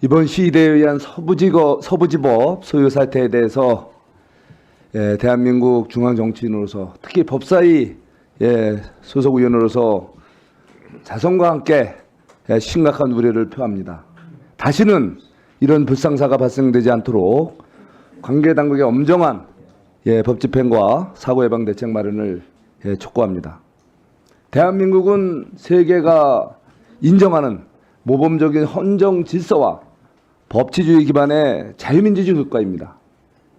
이번 시위대에 의한 서부지법 소유 사태에 대해서 대한민국 중앙정치인으로서 특히 법사위 소속 의원으로서 자성과 함께 심각한 우려를 표합니다. 다시는 이런 불상사가 발생되지 않도록 관계 당국의 엄정한 법 집행과 사고 예방 대책 마련을 촉구합니다. 대한민국은 세계가 인정하는 모범적인 헌정 질서와 법치주의 기반의 자유민주주의 국가입니다.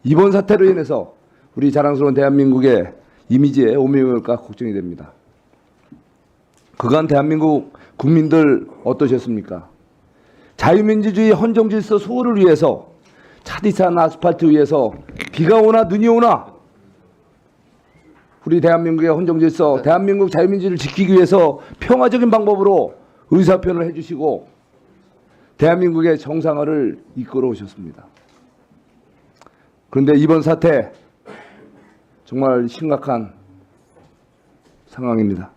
이번 사태로 인해서 우리 자랑스러운 대한민국의 이미지에 오명이 올까 걱정이 됩니다. 그간 대한민국 국민들 어떠셨습니까? 자유민주주의 헌정질서 수호를 위해서 차디찬 아스팔트 위에서 비가 오나 눈이 오나 우리 대한민국의 헌정질서, 대한민국 자유민주주의를 지키기 위해서 평화적인 방법으로 의사표현을 해주시고 대한민국의 정상화를 이끌어 오셨습니다. 그런데 이번 사태 정말 심각한 상황입니다.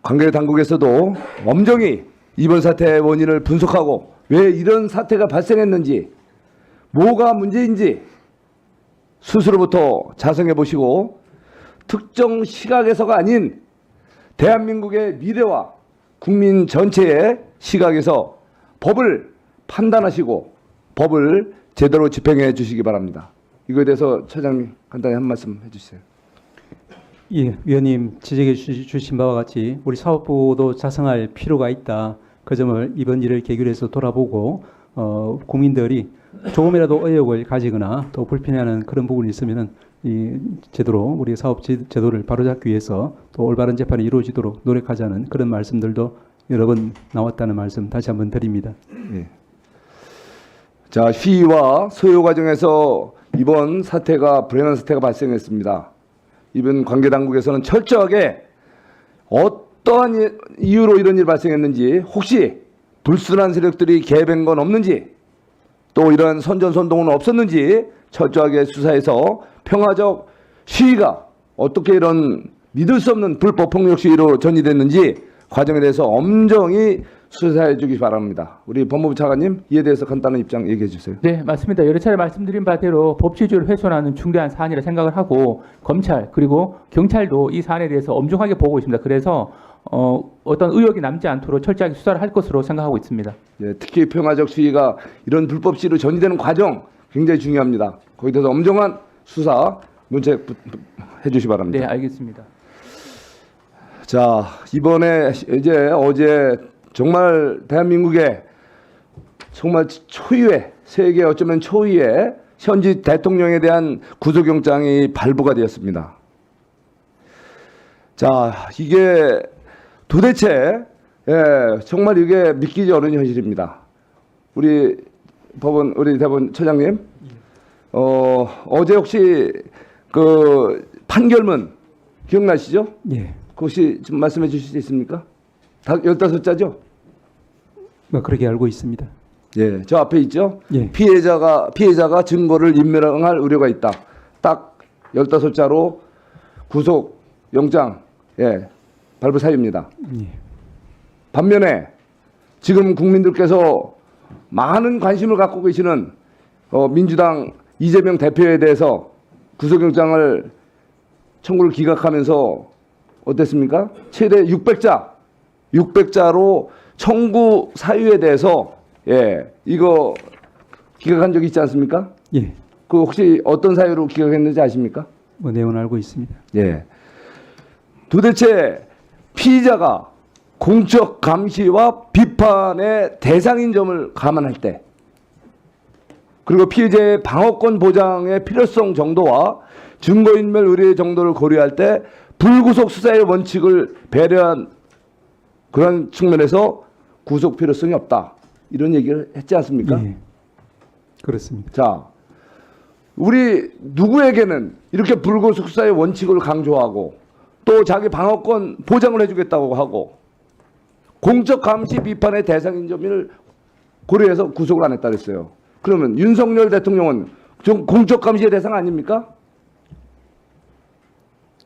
관계 당국에서도 엄정히 이번 사태의 원인을 분석하고 왜 이런 사태가 발생했는지, 뭐가 문제인지 스스로부터 자성해 보시고 특정 시각에서가 아닌 대한민국의 미래와 국민 전체의 시각에서 법을 판단하시고 법을 제대로 집행해 주시기 바랍니다. 이거에 대해서 처장님 간단히 한 말씀 해주세요. 예, 위원님 지적해 주신 바와 같이 우리 사법부도 자성할 필요가 있다. 그 점을 이번 일을 계기로 해서 돌아보고 국민들이 조금이라도 의혹을 가지거나 또 불편해하는 그런 부분이 있으면은 이 제대로 우리 사업 제도를 바로잡기 위해서 또 올바른 재판이 이루어지도록 노력하자는 그런 말씀들도 여러 번 나왔다는 말씀 다시 한번 드립니다. 네. 자, 시위와 소요 과정에서 이번 사태가 불행한 사태가 발생했습니다. 이번 관계 당국에서는 철저하게 어떠한 이유로 이런 일이 발생했는지, 혹시 불순한 세력들이 개입한 건 없는지, 또 이런 선전선동은 없었는지 철저하게 수사해서 평화적 시위가 어떻게 이런 믿을 수 없는 불법 폭력 시위로 전이됐는지 과정에 대해서 엄정히 수사해 주기 바랍니다. 우리 법무부 차관님 이에 대해서 간단한 입장 얘기해 주세요. 네, 맞습니다. 여러 차례 말씀드린 바대로 법치주의를 훼손하는 중대한 사안이라 생각을 하고 검찰 그리고 경찰도 이 사안에 대해서 엄중하게 보고 있습니다. 그래서 어떤 의혹이 남지 않도록 철저하게 수사를 할 것으로 생각하고 있습니다. 예, 특히 평화적 시위가 이런 불법 시위로 전이되는 과정 굉장히 중요합니다. 거기에 대해서 엄정한 수사 문책해 주시기 바랍니다. 네, 알겠습니다. 자, 이번에 어제 정말 대한민국의 정말 초유의, 세계 어쩌면 초유의 현직 대통령에 대한 구속영장이 발부가 되었습니다. 자, 이게 도대체 정말 이게 믿기지 어려운 현실입니다. 우리 대법원 처장님, 어제 혹시 그 판결문 기억나시죠? 예. 혹시 좀 말씀해 주실 수 있습니까? 15자죠? 뭐 그렇게 알고 있습니다. 예, 저 앞에 있죠? 예. 피해자가 증거를 인멸할 우려가 있다. 딱 15자로 구속 영장 발부 사유입니다. 예. 반면에 지금 국민들께서 많은 관심을 갖고 계시는 민주당 이재명 대표에 대해서 구속영장을 청구를 기각하면서 어땠습니까? 최대 600자로 청구 사유에 대해서 이거 기각한 적이 있지 않습니까? 예. 그 혹시 어떤 사유로 기각했는지 아십니까? 뭐 내용은 알고 있습니다. 예. 도대체 피의자가 공적 감시와 비판의 대상인 점을 감안할 때, 그리고 피해자의 방어권 보장의 필요성 정도와 증거인멸 의뢰 정도를 고려할 때 불구속 수사의 원칙을 배려한 그런 측면에서 구속 필요성이 없다. 이런 얘기를 했지 않습니까? 예. 그렇습니다. 자, 우리 누구에게는 이렇게 불구속 수사의 원칙을 강조하고 또 자기 방어권 보장을 해주겠다고 하고 공적 감시 비판의 대상인 점을 고려해서 구속을 안 했다 그랬어요. 그러면 윤석열 대통령은 좀 공적 감시의 대상 아닙니까?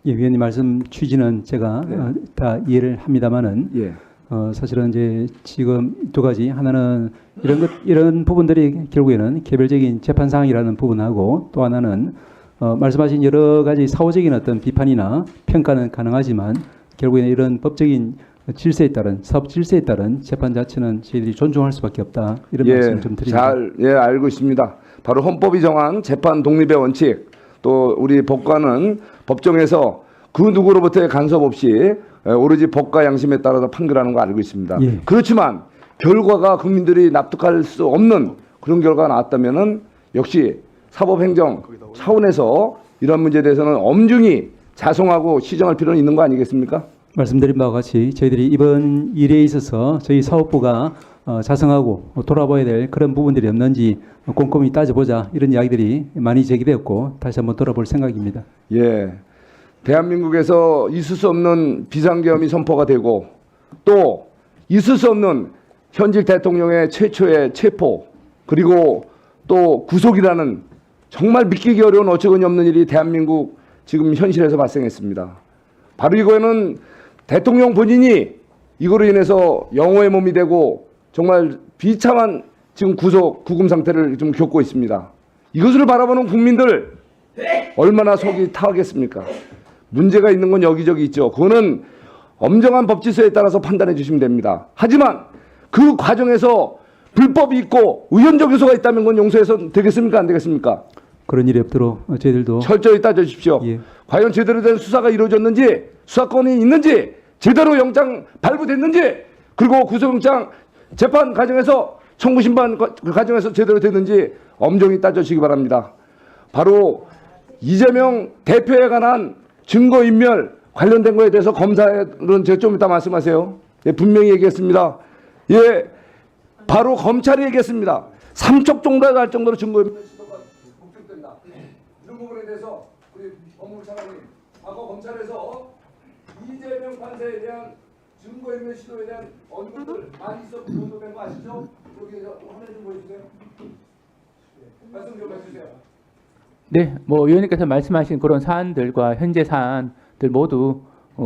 예, 위원님 말씀 취지는 제가 다 이해를 합니다만은 예. 사실은 이제 지금 두 가지 하나는 이런 부분들이 결국에는 개별적인 재판 사항이라는 부분하고 또 하나는 말씀하신 여러 가지 사후적인 어떤 비판이나 평가는 가능하지만 결국에는 이런 법적인 질서에 따른 사업 질서에 따른 재판 자체는 저희들이 존중할 수밖에 없다 이런 말씀 좀 드립니다. 알고 있습니다. 바로 헌법이 정한 재판 독립의 원칙 또 우리 법관은 법정에서 그 누구로부터의 간섭 없이 오로지 법과 양심에 따라서 판결하는 거 알고 있습니다. 예. 그렇지만 결과가 국민들이 납득할 수 없는 그런 결과가 나왔다면은 역시 사법행정 차원에서 이런 문제에 대해서는 엄중히 자성하고 시정할 필요는 있는 거 아니겠습니까? 말씀드린 바와 같이 저희들이 이번 일에 있어서 저희 사업부가 자성하고 돌아봐야 될 그런 부분들이 없는지 꼼꼼히 따져보자 이런 이야기들이 많이 제기되었고 다시 한번 돌아볼 생각입니다. 예. 대한민국에서 있을 수 없는 비상계엄이 선포가 되고 또 있을 수 없는 현직 대통령의 최초의 체포 그리고 또 구속이라는 정말 믿기기 어려운 어처구니 없는 일이 대한민국 지금 현실에서 발생했습니다. 바로 이거는 대통령 본인이 이거로 인해서 영호의 몸이 되고 정말 비참한 지금 구금 상태를 좀 겪고 있습니다. 이것을 바라보는 국민들 얼마나 속이 타하겠습니까? 문제가 있는 건 여기저기 있죠. 그거는 엄정한 법질서에 따라서 판단해 주시면 됩니다. 하지만 그 과정에서 불법이 있고 의원적 요소가 있다면 그건 용서해서 되겠습니까? 안 되겠습니까? 그런 일이 없도록 저희들도 철저히 따져주십시오. 예. 과연 제대로 된 수사가 이루어졌는지 수사권이 있는지 제대로 영장 발부됐는지 그리고 구속영장 재판 과정에서 청구심판 과정에서 제대로 됐는지 엄정히 따져주시기 바랍니다. 바로 이재명 대표에 관한 증거인멸 관련된 거에 대해서 검사는 제가 좀 이따 말씀하세요. 예, 분명히 얘기했습니다. 예, 바로 검찰이 얘기했습니다. 3촉 정도에 갈 정도로 증거인멸 시도가 목격된다. 이런 부분에 대해서 우리 법무부 차관님, 과거 검찰에서 이재명 판사에 대한 증거인멸 시도에 대한 언급들 많이 있었고 보도된 거 아시죠? 여기 화면 좀 보여주세요. 예, 말씀 좀 해주세요. 네, 뭐 의원님께서 말씀하신 그런 사안들과 현재 사안들 모두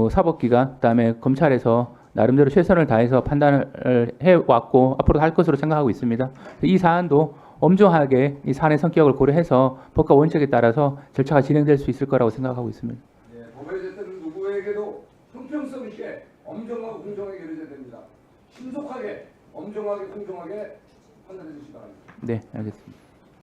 사법기관 그다음에 검찰에서 나름대로 최선을 다해서 판단을 해왔고 앞으로 할 것으로 생각하고 있습니다. 이 사안도 엄중하게 이 사안의 성격을 고려해서 법과 원칙에 따라서 절차가 진행될 수 있을 거라고 생각하고 있습니다. 네, 법의 제태는 누구에게도 형평성 있게 엄정하고 공정하게 이루어져야 됩니다. 신속하게, 엄정하게, 공정하게 판단해 주시기 바랍니다. 네, 알겠습니다.